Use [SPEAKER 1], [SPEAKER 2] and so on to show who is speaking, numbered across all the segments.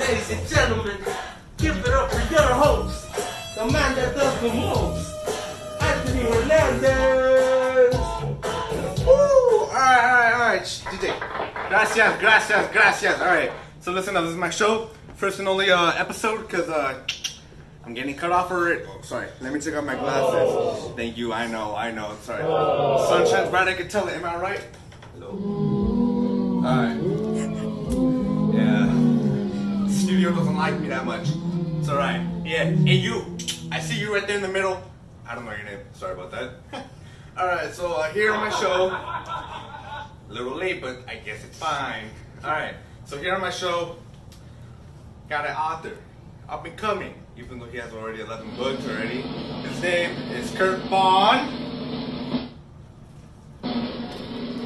[SPEAKER 1] Ladies and gentlemen, give it up for your host, the man that does the most, Anthony Hernandez.
[SPEAKER 2] Woo! Alright, DJ. Gracias. Alright, so listen up, this is my show. First and only episode, because I'm getting cut off for it. Oh, sorry, let me take off my glasses. Thank you, I know, sorry. Sun shines bright, I can tell it, am I right? Hello? Alright. Yeah. The studio doesn't like me that much. It's alright. Yeah, hey you, I see you right there in the middle. I don't know your name, sorry about that. Alright, so here on my show, a little late, but I guess it's fine. Alright, so here on my show, got an author, up and coming, even though he has already 11 books already. His name is Kurt Vaughn.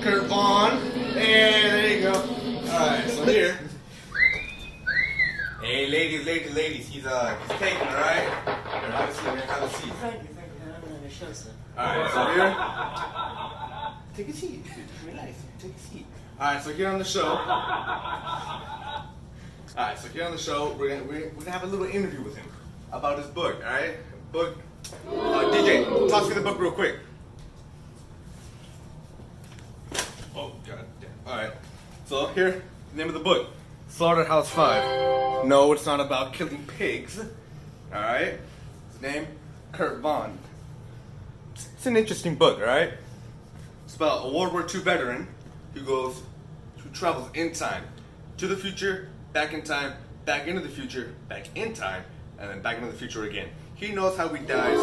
[SPEAKER 2] Kurt Vaughn. Hey, there you go. Alright, so here. Hey, ladies, he's taking, alright? Here, have a seat, man, have a seat.
[SPEAKER 1] Thank you. I'm on the show, sir.
[SPEAKER 2] Alright, so here. Take a seat. Relax. Take a seat. Alright, so here on the show. Alright, so here on the show, we're gonna have a little interview with him about his book, alright? Book. DJ, toss me the book real quick. Oh, god damn. Alright. So here, the name of the book. Slaughterhouse 5. No, it's not about killing pigs. Alright? His name, Kurt Vaughn. It's an interesting book, alright? It's about a World War II veteran who travels in time, to the future, back in time, back into the future, back in time, and then back into the future again. He knows how he dies.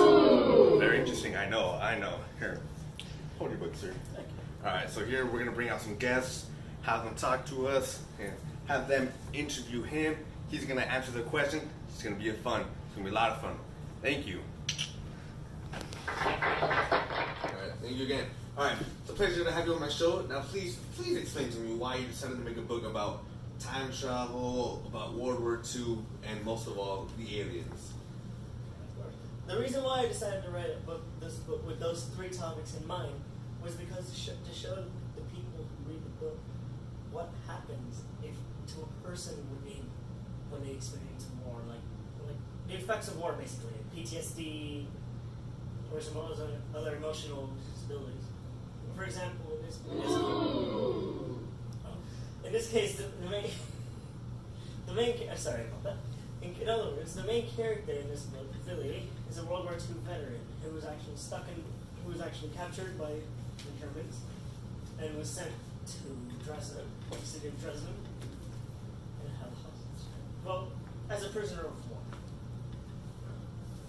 [SPEAKER 2] Very interesting, I know. Here, hold your book, sir.
[SPEAKER 1] Thank you.
[SPEAKER 2] Alright, so here we're gonna bring out some guests, have them talk to us, and have them interview him. He's gonna answer the question. It's gonna be fun. It's gonna be a lot of fun. Thank you. Alright, thank you again. Alright, it's a pleasure to have you on my show. Now please explain to me why you decided to make a book about time travel, about World War II, and most of all, the aliens.
[SPEAKER 3] The reason why I decided to write this book with those three topics in mind was because to show the people who read the book what happens to a person when they experience war, like the effects of war, basically, PTSD or some other emotional disabilities. For example, in this case, the main sorry about that. In other words, the main character in this book, Billy, is a World War II veteran who was actually captured by the Germans and was sent to Dresden, the city of Dresden, and held hostage. Well, as a prisoner of war.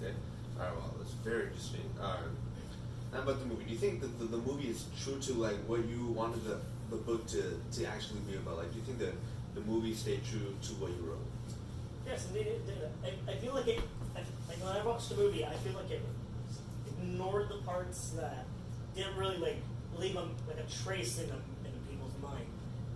[SPEAKER 2] Okay. Alright, well, that's very interesting. Now about the movie. Do you think that the movie is true to like what you wanted the book to actually be about? Like, do you think that the movie stayed true to what you wrote?
[SPEAKER 3] Yes, indeed it did. I feel like like when I watched the movie, I feel like it ignored the parts that didn't really leave a trace in people's mind.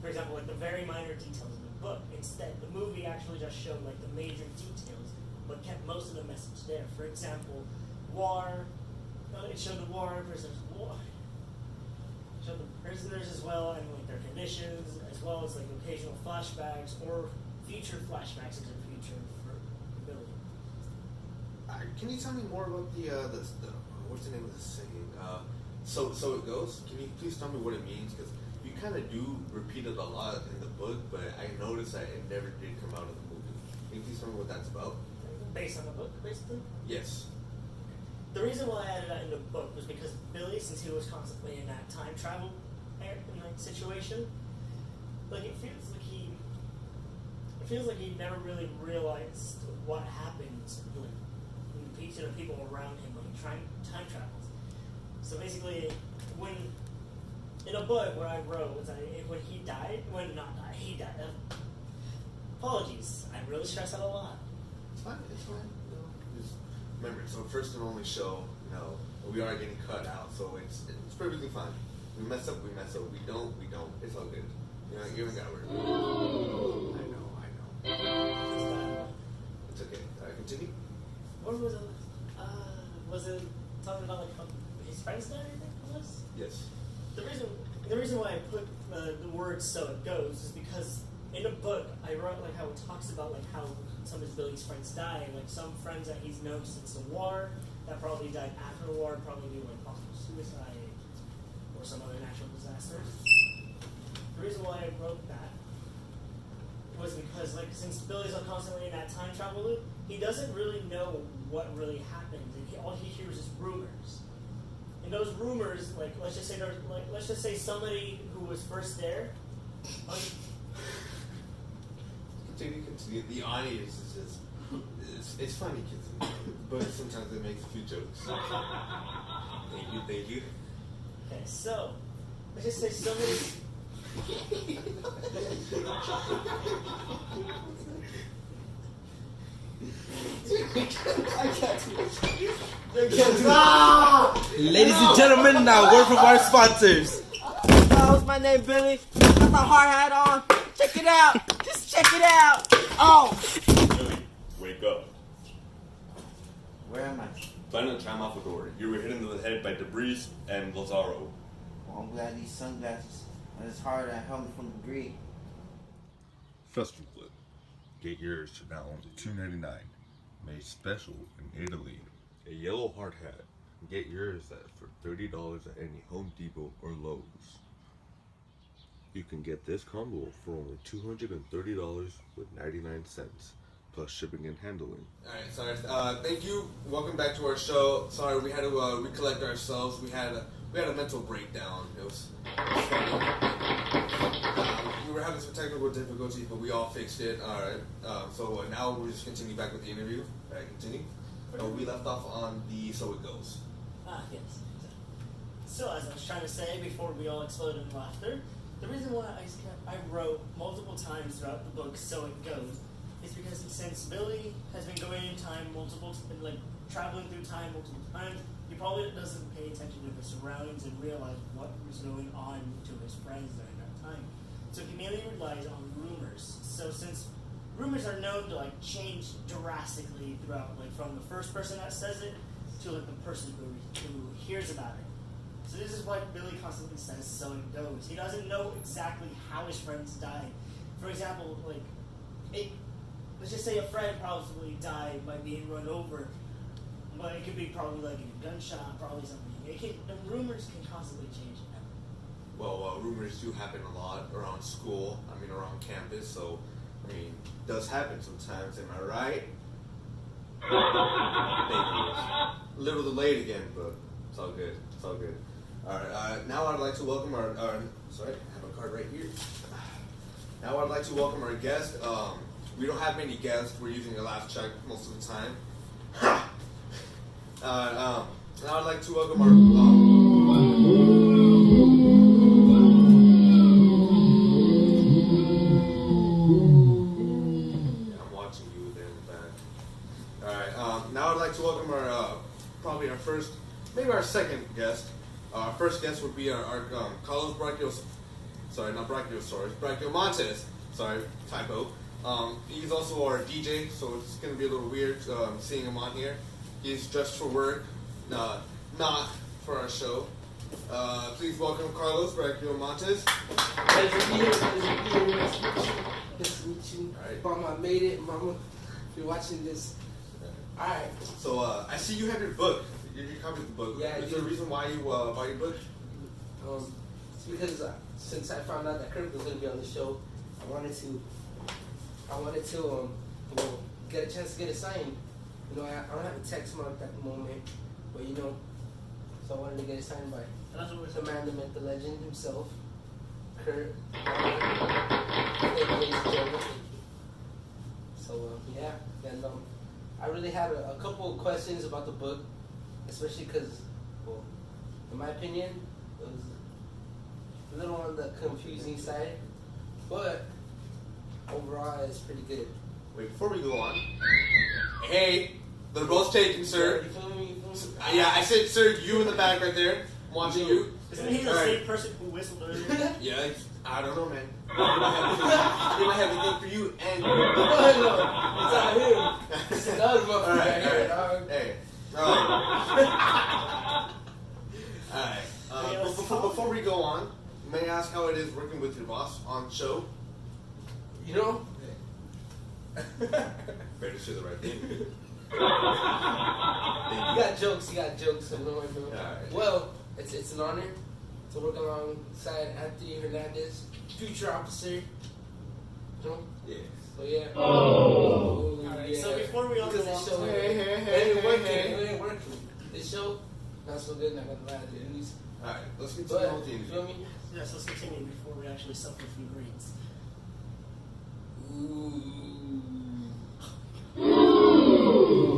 [SPEAKER 3] For example, like the very minor details in the book. Instead, the movie actually just showed like the major details, but kept most of the message there. For example, war. It showed the war, prisoners of war. It showed the prisoners as well and like their conditions, as well as like occasional flashbacks or future flashbacks into the future for Billy.
[SPEAKER 2] Can you tell me more about the what's the name of this saying? So it goes. Can you please tell me what it means? Because you kind of do repeat it a lot in the book, but I noticed that it never did come out of the movie. Can you please tell me what that's about?
[SPEAKER 3] Based on the book, basically?
[SPEAKER 2] Yes.
[SPEAKER 3] The reason why I added that in the book was because Billy, since he was constantly in that time travel situation, like it feels like he never really realized what happens to the people around him when he time travels. So basically, when in a book where I wrote was when he died, he died. Apologies, I really stress out a lot.
[SPEAKER 2] It's fine. Just remember, it's our first and only show. We are getting cut out, so it's perfectly fine. We mess up. We don't. It's all good. You haven't got to worry. I know. It's okay. Continue.
[SPEAKER 3] What was it? Was it talking about like how his friends died? I think was.
[SPEAKER 2] Yes.
[SPEAKER 3] The reason why I put the word "so it goes" is because in a book, I wrote like how it talks about like how some of Billy's friends die, like some friends that he's known since the war that probably died after the war, probably due like possible suicide or some other natural disasters. The reason why I wrote that was because like since Billy's constantly in that time travel loop, he doesn't really know what really happened, and all he hears is rumors. And those rumors, like let's just say somebody who was first there.
[SPEAKER 2] Continue. The audience is just, it's funny, kids. But sometimes it makes a few jokes. Thank you.
[SPEAKER 3] Okay, so let's just say somebody.
[SPEAKER 4] Ladies and gentlemen, now word from our sponsors. How's my name, Billy? Got my hard hat on. Check it out. Just check it out. Oh.
[SPEAKER 5] Billy, wake up.
[SPEAKER 4] Where am I?
[SPEAKER 5] Find the time off the door. You were hit in the head by Debris and Lazaro.
[SPEAKER 4] Well, I'm glad these sunglasses are as hard as helmet from debris.
[SPEAKER 6] Festival Flip. Get yours for now only $2.99. Made special in Italy.
[SPEAKER 5] A yellow hard hat. Get yours for $30 at any Home Depot or Lowe's. You can get this combo for only $230 with 99 cents, plus shipping and handling.
[SPEAKER 2] Alright, sorry. Thank you. Welcome back to our show. Sorry, we had to recollect ourselves. We had a mental breakdown. It was funny. We were having some technical difficulties, but we all fixed it. Alright. So now we'll just continue back with the interview. Alright, continue. We left off on the So It Goes.
[SPEAKER 3] Yes. So as I was trying to say before we all exploded in laughter, the reason why I wrote multiple times throughout the book "So It Goes" is because since Billy has been going in time traveling through time multiple times, he probably doesn't pay attention to his surroundings and realize what was going on to his friends during that time. So he mainly relies on rumors. So since rumors are known to change drastically throughout, from the first person that says it to the person who hears about it. So this is why Billy constantly says "so it goes." He doesn't know exactly how his friends died. For example, let's just say a friend probably died by being run over, but it could be probably a gunshot, probably something. The rumors can constantly change.
[SPEAKER 2] Well, rumors do happen a lot around school. Around campus. So, it does happen sometimes. Am I right? Thank you. A little delayed again, but it's all good. It's all good. All right. Now I'd like to welcome our. Sorry, I have a card right here. Now I'd like to welcome our guest. We don't have many guests. We're using a laugh track most of the time. Now I'd like to welcome our. I'm watching you there in the back. All right. Now I'd like to welcome our probably our first, maybe our second guest. Our first guest would be our Carlos Brachiomontes. Sorry, typo. He's also our DJ, so it's going to be a little weird seeing him on here. He's dressed for work, not for our show. Please welcome Carlos Brachiomontes.
[SPEAKER 7] Pleasure to be here. Nice to meet you.
[SPEAKER 2] All right.
[SPEAKER 7] Mama, I made it. Mama, if you're watching this. All right.
[SPEAKER 2] So I see you have your book. You copied the book.
[SPEAKER 7] Yeah,
[SPEAKER 2] Is there a reason why you bought your book?
[SPEAKER 7] It's because since I found out that Kirk was going to be on the show, I wanted to get a chance to get it signed. I don't have a text mark at the moment, but so I wanted to get it signed by the man, the myth, the legend himself, Kurt. So yeah, and I really had a couple of questions about the book, especially because, in my opinion, it was a little on the confusing side, but overall it's pretty good.
[SPEAKER 2] Wait, before we go on, hey, they're both taken, sir.
[SPEAKER 7] You feel me?
[SPEAKER 2] Yeah, I said, sir, you in the back right there. I'm watching you.
[SPEAKER 3] Isn't he the
[SPEAKER 2] All right.
[SPEAKER 3] same person who whistled earlier?
[SPEAKER 2] Yeah, I don't know, man. They might have a thing for you and.
[SPEAKER 7] It's not him. It's another
[SPEAKER 2] All right. Hey. All right. Before we go on, may I ask how it is working with your boss on show?
[SPEAKER 7] You know?
[SPEAKER 5] Better say the right thing.
[SPEAKER 7] You got jokes. I know.
[SPEAKER 5] Alright.
[SPEAKER 7] Well, it's an honor to work alongside Anthony Hernandez, future officer. You know?
[SPEAKER 5] Yeah.
[SPEAKER 7] So yeah.
[SPEAKER 3] Alright, so before we all
[SPEAKER 7] because
[SPEAKER 3] go
[SPEAKER 7] this
[SPEAKER 3] off,
[SPEAKER 7] show it ain't working. This show not so good. Not gonna lie, the news.
[SPEAKER 5] Alright, let's get to
[SPEAKER 7] But
[SPEAKER 5] the whole team.
[SPEAKER 7] feel me?
[SPEAKER 3] yes, let's continue before we actually suffer from grades.
[SPEAKER 7] Ooh.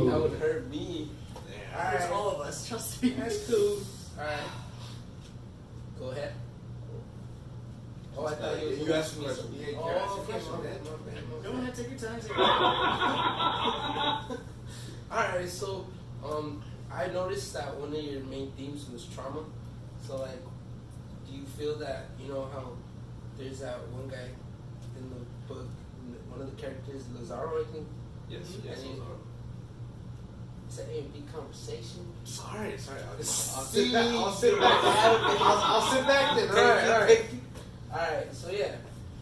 [SPEAKER 7] That would hurt me.
[SPEAKER 3] It's all of us, trust me.
[SPEAKER 7] That's cool. Alright. Go ahead. Oh, I thought you was
[SPEAKER 5] You asked a question. Yeah, you asked a
[SPEAKER 7] okay,
[SPEAKER 5] question.
[SPEAKER 7] my bad, my bad.
[SPEAKER 3] Go ahead, take your time.
[SPEAKER 7] Alright, so I noticed that one of your main themes was trauma. So like, do you feel that, you know how there's that one guy in the book, one of the characters, Lazaro, I think?
[SPEAKER 5] Yes, yes.
[SPEAKER 7] And it's an A&B conversation.
[SPEAKER 5] Sorry. I'll
[SPEAKER 7] See?
[SPEAKER 5] sit back. I'll sit back. I'll sit back then. Alright.
[SPEAKER 7] Alright, so yeah.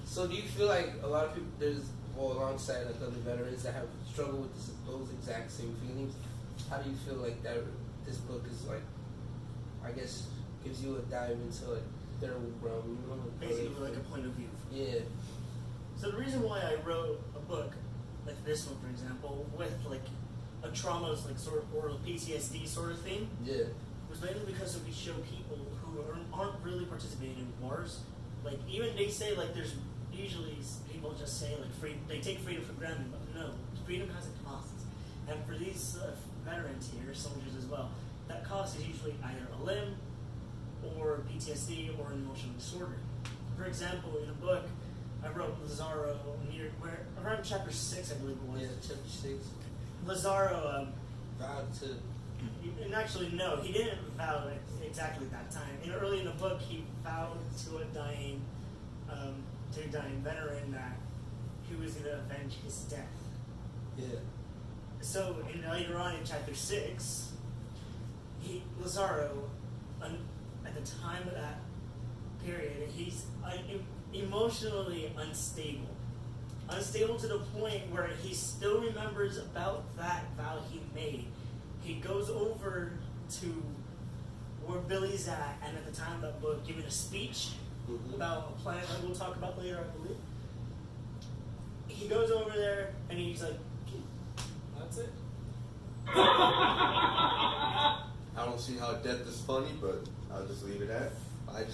[SPEAKER 7] So do you feel like a lot of people, alongside like other veterans that have struggled with those exact same feelings, how do you feel like that this book is like, I guess, gives you a dive into like their realm, you know?
[SPEAKER 3] Basically, like a point of view.
[SPEAKER 7] Yeah.
[SPEAKER 3] So the reason why I wrote a book like this one, for example, with like a trauma's like sort of, or a PTSD sort of thing,
[SPEAKER 7] Yeah.
[SPEAKER 3] was mainly because we show people who aren't really participating in wars. Like even they say like there's usually people just say like they take freedom for granted, but no, freedom has a cost. And for these veterans here, soldiers as well, that cost is usually either a limb or PTSD or an emotional disorder. For example, in a book I wrote Lazaro around chapter 6, I believe it was.
[SPEAKER 7] Yeah, chapter 6.
[SPEAKER 3] Lazaro
[SPEAKER 7] Vowed to.
[SPEAKER 3] and actually, no, he didn't vow it exactly that time. Early in the book, he vowed to a dying veteran that he was going to avenge his death.
[SPEAKER 7] Yeah.
[SPEAKER 3] So, later on in chapter 6, Lazaro, at the time of that period, he's emotionally unstable. Unstable to the point where he still remembers about that vow he made. He goes over to where Billy's at, and at the time of that book, giving a speech about a plan that we'll talk about later, I believe. He goes over there, and he's like, that's it.
[SPEAKER 5] I don't see how death is funny, but I'll just leave it at. I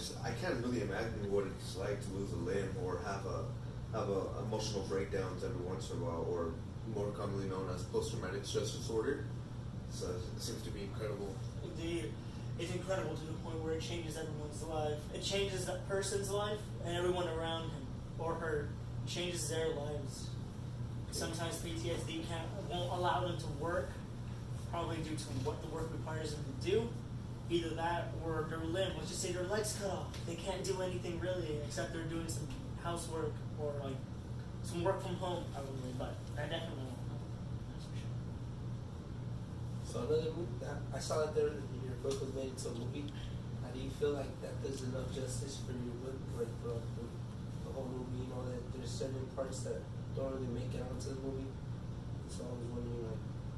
[SPEAKER 5] can't really imagine what it's like to lose a limb or have a emotional breakdowns every once in a while, or more commonly known as post-traumatic stress disorder. So it seems to be incredible.
[SPEAKER 3] Indeed. It's incredible to the point where it changes everyone's life. It changes that person's life, and everyone around him or her changes their lives. Sometimes PTSD won't allow them to work, probably due to what the work requires them to do. Either that or their limb, let's just say their leg's cut off. They can't do anything really except they're doing some housework or like some work from home, probably, but I definitely won't know. That's for sure.
[SPEAKER 7] So another movie, I saw that your book was made into a movie. How do you feel like that does enough justice for your book, like for the whole movie? You know that there's certain parts that don't really make it onto the movie. So I was wondering, like,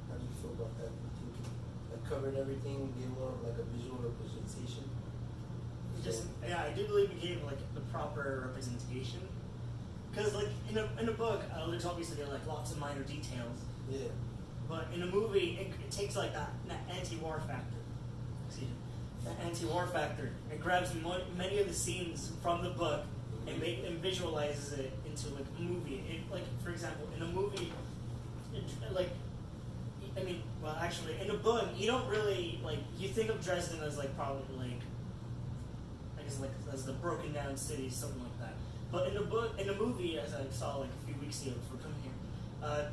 [SPEAKER 7] how do you feel about that? Do you think it covered everything, gave more of like a visual representation?
[SPEAKER 3] I do believe it gave like the proper representation. Because like in a book, there's obviously like lots of minor details.
[SPEAKER 7] Yeah.
[SPEAKER 3] But in a movie, it takes like that anti-war factor. Excuse me. That anti-war factor. It grabs many of the scenes from the book and visualizes it into like a movie. Like for example, in a movie, in a book, you don't really like. You think of Dresden as like probably like, I guess like as the broken down city, something like that. But in a movie, as I saw like a few weeks ago before coming here,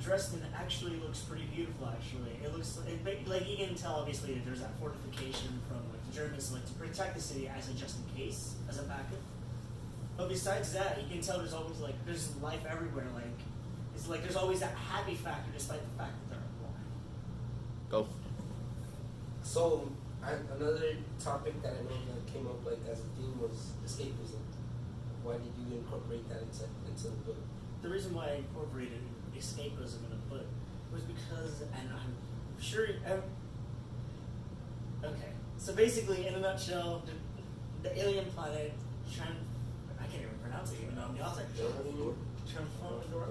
[SPEAKER 3] Dresden actually looks pretty beautiful. Actually, it looks like you can tell obviously that there's that fortification from like the Germans like to protect the city as a just in case, as a backup. But besides that, you can tell there's always like there's life everywhere. Like it's like there's always that happy factor, despite the fact that they're at war.
[SPEAKER 2] Go.
[SPEAKER 7] So another topic that I know that came up like as a theme was escapism. Why did you incorporate that into the book?
[SPEAKER 3] the reason why I incorporated escapism in a book was because, and I'm sure. Okay, so basically, in a nutshell, the alien planet. I can't even pronounce it, even though I'm the author.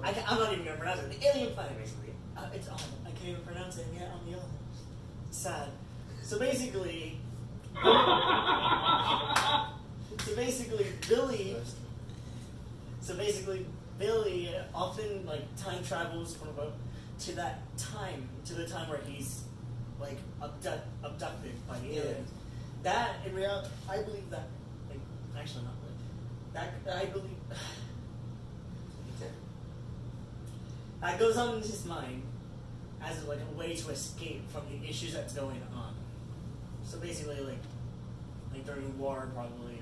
[SPEAKER 3] I'm not even gonna pronounce it. The alien planet, basically. It's odd. I can't even pronounce it, and yet I'm the author. Sad. So basically, Billy often like time travels from to that time, to the time where he's like abducted by the aliens. That in reality, I believe that. Like, actually, not really. That I believe. That goes on in his mind as like a way to escape from the issues that's going on. So basically, like during war, probably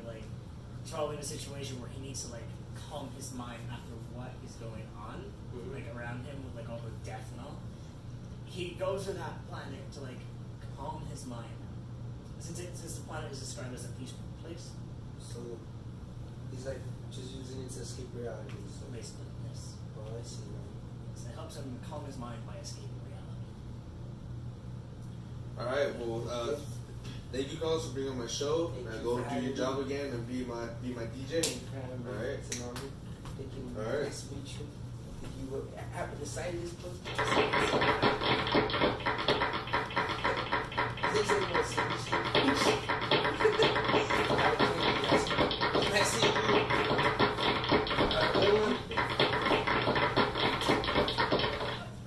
[SPEAKER 3] he's probably in a situation where he needs to like calm his mind after what is going on, like around him with like all the death and all. He goes to that planet to like calm his mind. Since the planet is described as a peaceful place.
[SPEAKER 7] So he's like just using it to escape reality.
[SPEAKER 3] So basically, yes.
[SPEAKER 7] Oh, I see.
[SPEAKER 3] So it helps him calm his mind by escaping reality.
[SPEAKER 2] All right. Well, thank you, Carlos, for being on my show. Go do your job again and be my DJ. All right.
[SPEAKER 7] It's an honor. Thank you.
[SPEAKER 2] All right.
[SPEAKER 7] Nice to meet you. Thank you. Happen to sign this book.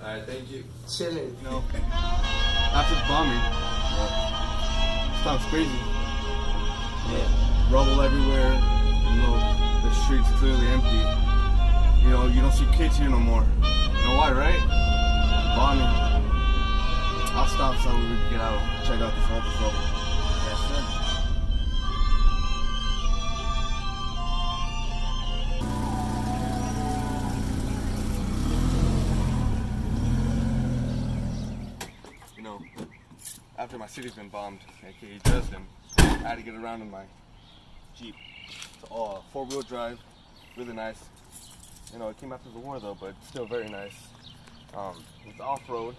[SPEAKER 2] Alright, thank you.
[SPEAKER 7] Chilling.
[SPEAKER 2] You know, after the bombing, this town's crazy. Yeah. Rubble everywhere. You know, the streets clearly empty. You know, you don't see kids here no more. You know why, right? Bombing. I'll stop so we can get out, check out this office level. Yes, sir. You know, after my city's been bombed, aka Dresden, I had to get around in my Jeep. It's all four-wheel drive, really nice. You know, it came after the war though, but still very nice. It's off-road.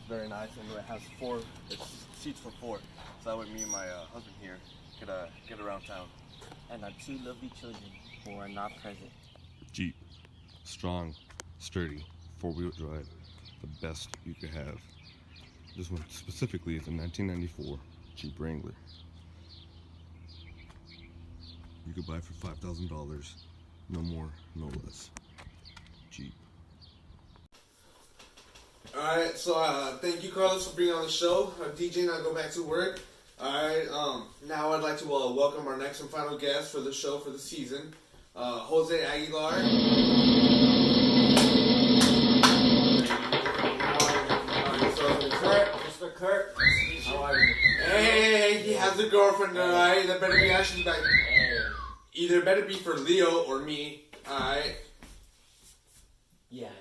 [SPEAKER 2] Very nice, and it has it's seats for four, so that way me and my husband here could get around town.
[SPEAKER 4] And our two lovely children who are not present.
[SPEAKER 5] Jeep. Strong, sturdy, four-wheel drive. The best you could have. This one specifically is a 1994 Jeep Wrangler. You could buy for $5,000. No more, no less. Jeep.
[SPEAKER 2] Alright, so thank you, Carlos, for being on the show. DJ and I go back to work. Alright, now I'd like to welcome our next and final guest for the show for the season, Jose Aguilar.
[SPEAKER 4] Mr. Kurt, how are you?
[SPEAKER 2] Hey, he has a girlfriend, alright? That better be actually back. Either better be for Leo or me, alright?
[SPEAKER 4] Yeah.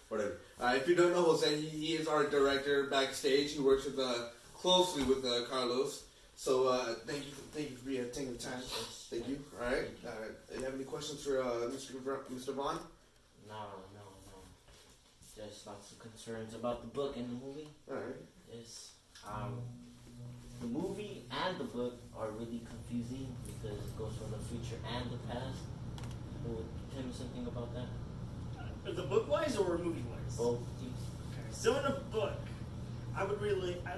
[SPEAKER 2] Whatever. If you don't know Jose, he is our director backstage. He works with closely with Carlos. So thank you for taking the time. Thank you. All right. Do you have any questions for Mr. Vaughn?
[SPEAKER 4] No. Just lots of concerns about the book and the movie.
[SPEAKER 2] All right.
[SPEAKER 4] Yes. The movie and the book are really confusing because it goes from the future and the past. Will tell me something about that?
[SPEAKER 3] The book wise or movie wise?
[SPEAKER 4] Both.
[SPEAKER 3] Okay. So in a book, I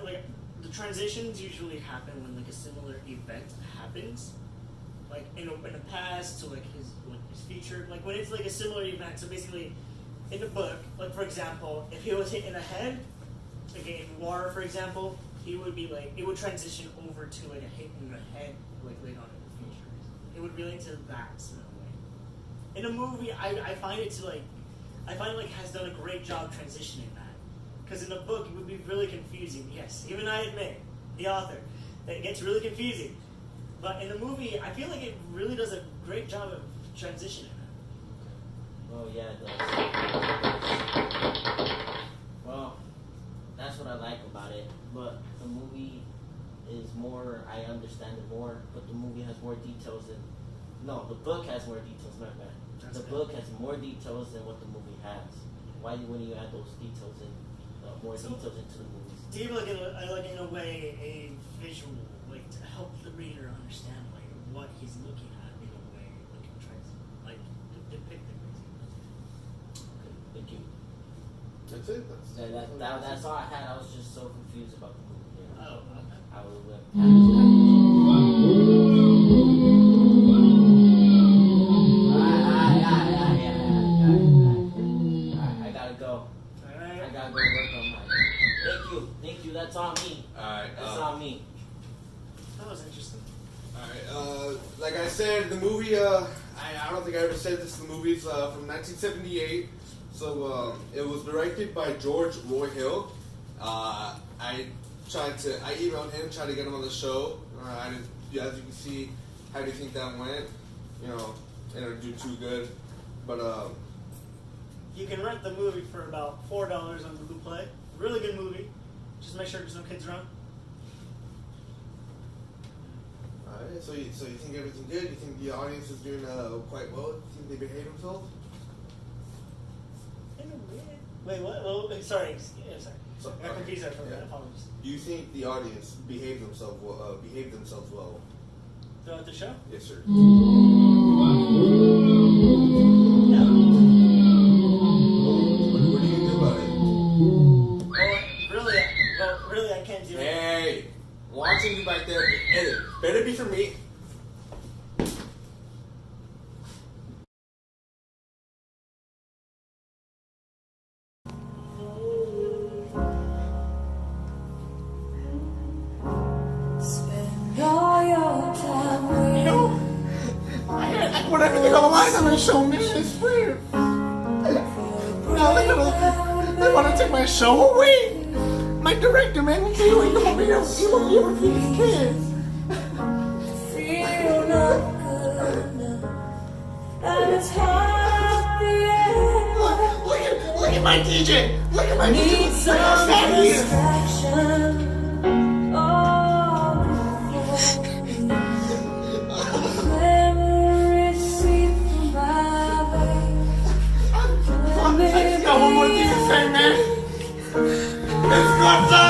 [SPEAKER 3] like the transitions usually happen when like a similar event happens, like in the past to like his future. Like when it's like a similar event. So basically, in the book, like for example, if he was hit in the head, like in war, for example, he would be like it would transition over to like a hit in the head, like later on in the future. It would relate to that similar way. In a movie, I find it has done a great job transitioning that. Because in the book, it would be really confusing. Yes, even I admit, the author, that it gets really confusing. But in the movie, I feel like it really does a great job of transitioning that.
[SPEAKER 4] Oh yeah, it does. Well, that's what I like about it. But the movie is more, I understand it more, but the movie has more details than No, the book has more details, my bad.
[SPEAKER 3] That's
[SPEAKER 4] The
[SPEAKER 3] good.
[SPEAKER 4] book has more details than what the movie has. Why wouldn't you add those details in, more
[SPEAKER 3] So-
[SPEAKER 4] details into the movies?
[SPEAKER 3] Do you like in a way a visual, like to help the reader understand like what he's looking at in a way, like it tries like to depict it basically.
[SPEAKER 4] Okay, thank you.
[SPEAKER 2] That's it.
[SPEAKER 4] That's all I had. I was just so confused about the movie. Yeah.
[SPEAKER 3] Oh, okay.
[SPEAKER 4] I was I gotta go.
[SPEAKER 3] Alright.
[SPEAKER 4] I gotta go work on my. Thank you. That's on me.
[SPEAKER 2] Alright.
[SPEAKER 4] That's on me.
[SPEAKER 3] That was interesting.
[SPEAKER 2] Alright, like I said, the movie, I don't think I ever said this, the movie's from 1978, so it was directed by George Roy Hill. I emailed him, tried to get him on the show. I didn't, as you can see, how do you think that went? You know, it didn't do too good, but
[SPEAKER 3] You can rent the movie for about $4 on Google Play. Really good movie. Just make sure there's no kids around.
[SPEAKER 2] alright, so you think everything good? You think the audience is doing quite well? You think they behave themselves?
[SPEAKER 3] Wait, what? Well, sorry. Yeah, sorry.
[SPEAKER 2] So-
[SPEAKER 3] I got confused there for a minute.
[SPEAKER 2] yeah.
[SPEAKER 3] Apologies.
[SPEAKER 2] Do you think the audience behaved themselves well?
[SPEAKER 3] Throughout the show?
[SPEAKER 2] Yes, sir.
[SPEAKER 3] No.
[SPEAKER 2] What do you do about it?
[SPEAKER 3] Well, really, I can't do it.
[SPEAKER 2] Hey, watching you back there, hey, better be for me.
[SPEAKER 8] Spend all your time with
[SPEAKER 1] I put everything on the line on my show, man. It's weird. Now they want to take my show away. My director, man, he won't be able to feed his kids.
[SPEAKER 8] feel not good enough. And it's hard at the end.
[SPEAKER 1] Look at my DJ. Look at my
[SPEAKER 8] Need
[SPEAKER 1] DJ.
[SPEAKER 8] some
[SPEAKER 1] Look how fat he is.
[SPEAKER 8] distraction. Oh, memories seep through my veins.
[SPEAKER 1] I just got one more thing to say, man. It's good time.